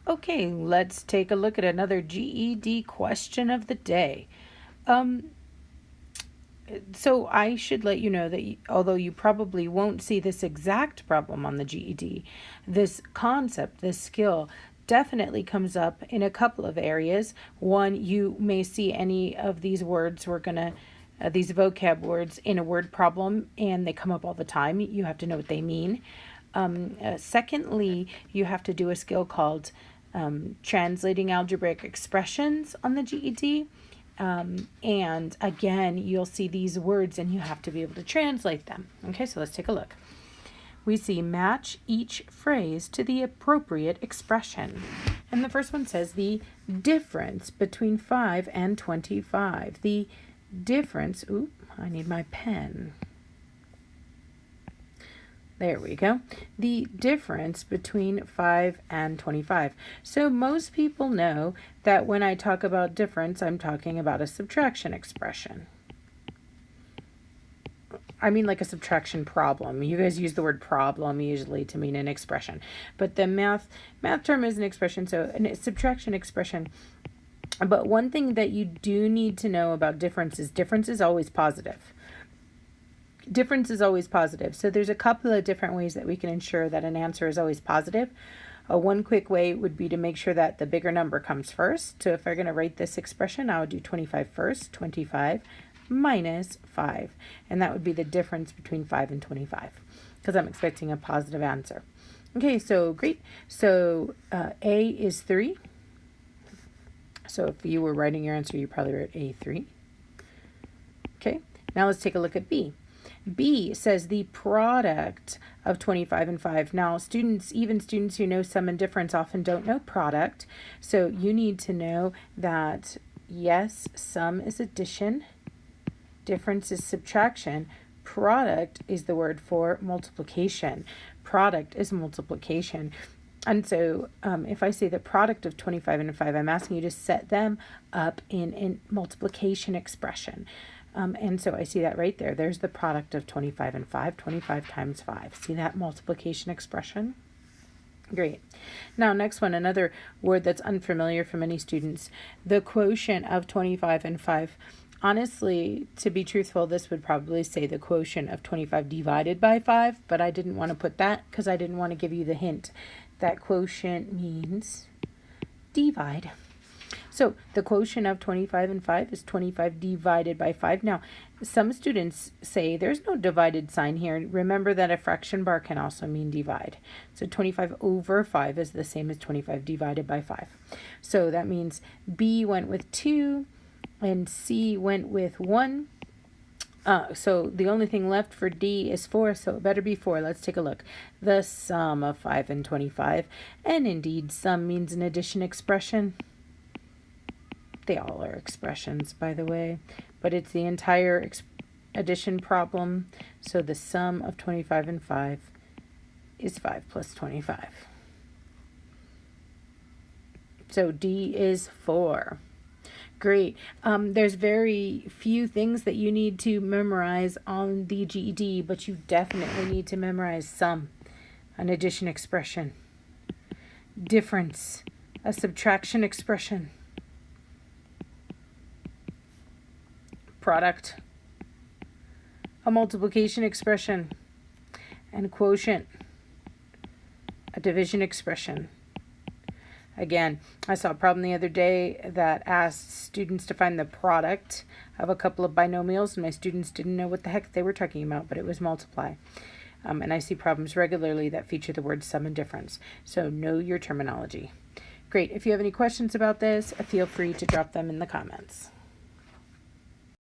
Okay, let's take a look at another GED question of the day. So I should let you know that although you probably won't see this exact problem on the GED, this concept, this skill, definitely comes up in a couple of areas. One, you may see any of these words these vocab words in a word problem, and they come up all the time. You have to know what they mean. Secondly, you have to do a skill called translating algebraic expressions on the GED. And again, you'll see these words and you have to be able to translate them. Okay, so let's take a look. We see match each phrase to the appropriate expression. And the first one says the difference between 5 and 25. The difference, I need my pen. There we go. The difference between 5 and 25. So most people know that when I talk about difference, I'm talking about a subtraction expression. I mean like a subtraction problem. You guys use the word problem usually to mean an expression. But the math term is an expression, so a subtraction expression. But one thing that you do need to know about difference is always positive. Difference is always positive. So there's a couple of different ways that we can ensure that an answer is always positive. One quick way would be to make sure that the bigger number comes first. So if I'm going to write this expression, I would do 25 first, 25 minus 5. And that would be the difference between 5 and 25 because I'm expecting a positive answer. Okay, so great. So A is 3. So if you were writing your answer, you probably wrote A3. Okay, now let's take a look at B. B says the product of 25 and 5. Now, even students who know sum and difference often don't know product. So you need to know that, yes, sum is addition, difference is subtraction, product is the word for multiplication. Product is multiplication. And so if I say the product of 25 and 5, I'm asking you to set them up in a multiplication expression. And so I see that right there. There's the product of 25 and 5, 25 times 5. See that multiplication expression? Great. Now, next one, another word that's unfamiliar for many students, the quotient of 25 and 5. Honestly, to be truthful, this would probably say the quotient of 25 divided by 5, but I didn't want to put that because I didn't want to give you the hint that quotient means divide. So the quotient of 25 and 5 is 25 divided by 5. Now, some students say there's no divided sign here. Remember that a fraction bar can also mean divide. So 25 over 5 is the same as 25 divided by 5. So that means B went with 2 and C went with 1. So the only thing left for D is 4, so it better be 4. Let's take a look. The sum of 5 and 25. And indeed, sum means an addition expression. They all are expressions, by the way, but it's the entire addition problem. So the sum of 25 and 5 is 5 plus 25. So D is 4. Great. There's very few things that you need to memorize on the GED, but you definitely need to memorize sum, an addition expression, difference, a subtraction expression, product, a multiplication expression, and quotient, a division expression. Again, I saw a problem the other day that asked students to find the product of a couple of binomials, and my students didn't know what the heck they were talking about, but it was multiply. And I see problems regularly that feature the word sum and difference. So know your terminology. Great. If you have any questions about this, feel free to drop them in the comments.